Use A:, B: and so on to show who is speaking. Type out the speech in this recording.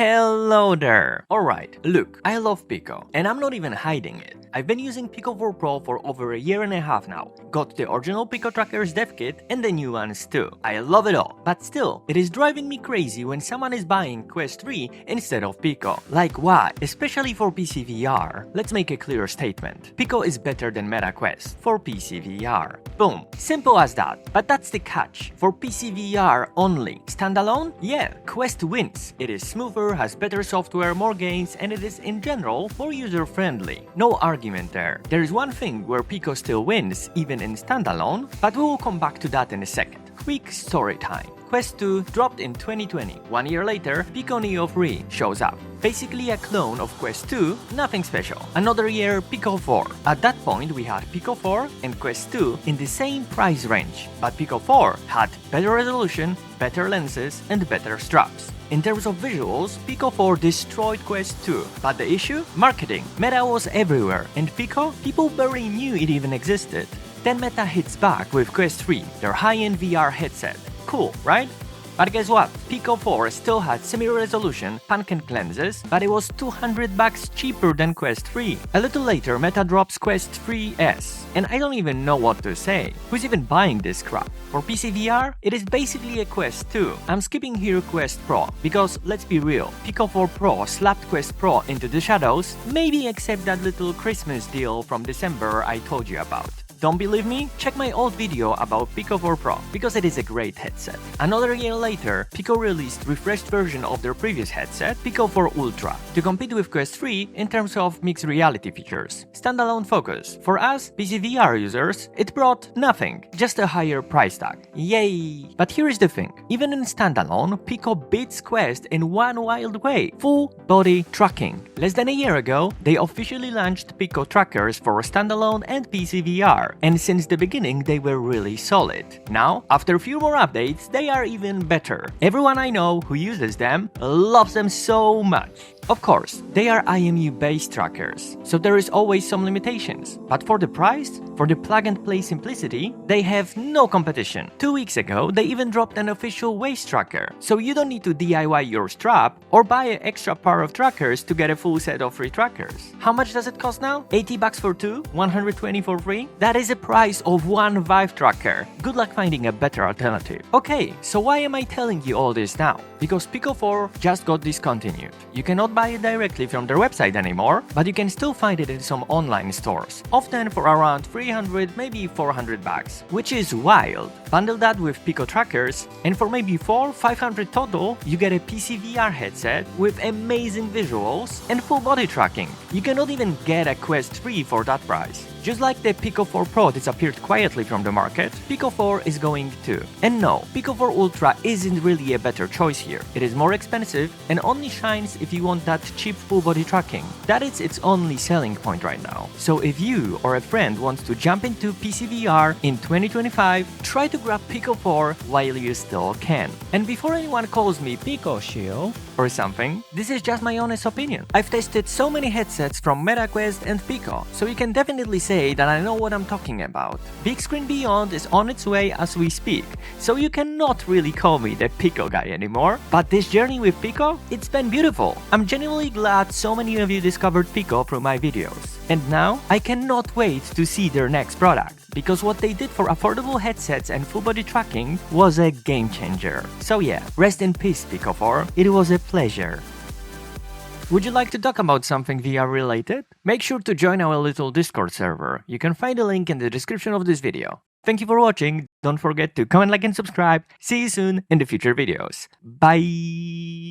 A: Hello there! Alright, look, I love Pico, and I'm not even hiding it. I've been using Pico 4 Pro for over a year and a half now. Got the original Pico Trackers dev kit and the new ones too. I love it all, but still, it is driving me crazy when someone is buying Quest 3 instead of Pico. Like why? Especially for PCVR. Let's make a clear statement. Pico is better than MetaQuest for PCVR. Boom. Simple as that. But that's the catch. For PCVR only. Standalone? Yeah, Quest wins. It is smoother, has better software, more games, and it is in general more user-friendly. No argument there. There is one thing where Pico still wins, even in standalone, but we will come back to that in a second. Quick story time. Quest 2 dropped in 2020. 1 year later, Pico Neo 3 shows up. Basically a clone of Quest 2, nothing special. Another year, Pico 4. At that point, we had Pico 4 and Quest 2 in the same price range, but Pico 4 had better resolution, better lenses, and better straps. In terms of visuals, Pico 4 destroyed Quest 2, but the issue? Marketing. Meta was everywhere, and Pico? People barely knew it even existed. Then Meta hits back with Quest 3, their high-end VR headset. Cool, right? But guess what? Pico 4 still had similar resolution, pancake lenses, but it was $200 cheaper than Quest 3. A little later, Meta drops Quest 3S, and I don't even know what to say. Who's even buying this crap? For PCVR, it is basically a Quest 2. I'm skipping here Quest Pro, because let's be real, Pico 4 Pro slapped Quest Pro into the shadows, maybe except that little Christmas deal from December I told you about. Don't believe me? Check my old video about Pico 4 Pro, because it is a great headset. Another year later, Pico released refreshed version of their previous headset, Pico 4 Ultra, to compete with Quest 3 in terms of mixed reality features. Standalone focus. For us, PCVR users, it brought nothing, just a higher price tag. Yay! But here is the thing, even in standalone, Pico beats Quest in one wild way, full body tracking. Less than a year ago, they officially launched Pico Trackers for standalone and PCVR. And since the beginning they were really solid. Now, after a few more updates, they are even better. Everyone I know who uses them loves them so much. Of course, they are IMU-based trackers, so there is always some limitations. But for the price, for the plug-and-play simplicity, they have no competition. 2 weeks ago, they even dropped an official waist tracker, so you don't need to DIY your strap or buy an extra pair of trackers to get a full set of free trackers. How much does it cost now? $80 for 2? $120 for 3? That is the price of one Vive tracker. Good luck finding a better alternative. Okay, so why am I telling you all this now? Because Pico 4 just got discontinued. You cannot buy it directly from their website anymore, but you can still find it in some online stores, often for around 300, maybe $400, which is wild. Bundle that with Pico Trackers, and for maybe $400-500 total, you get a PCVR headset with amazing visuals and full body tracking. You cannot even get a Quest 3 for that price. Just like the Pico 4 Pro disappeared quietly from the market, Pico 4 is going too. And no, Pico 4 Ultra isn't really a better choice here. It is more expensive and only shines if you want that cheap full body tracking. That is its only selling point right now. So if you or a friend wants to jump into PCVR in 2025, try to grab Pico 4 while you still can. And before anyone calls me Pico Shield or something, this is just my honest opinion. I've tested so many headsets from MetaQuest and Pico, so you can definitely say that I know what I'm talking about. Bigscreen Beyond is on its way as we speak, so you cannot really call me the Pico Guy anymore. But this journey with Pico, it's been beautiful. I'm genuinely glad so many of you discovered Pico through my videos. And now, I cannot wait to see their next product, because what they did for affordable headsets and full body tracking was a game changer. So yeah, rest in peace Pico 4, it was a pleasure. Would you like to talk about something VR related? Make sure to join our little Discord server. You can find a link in the description of this video. Thank you for watching. Don't forget to comment, like, and subscribe. See you soon in the future videos. Bye!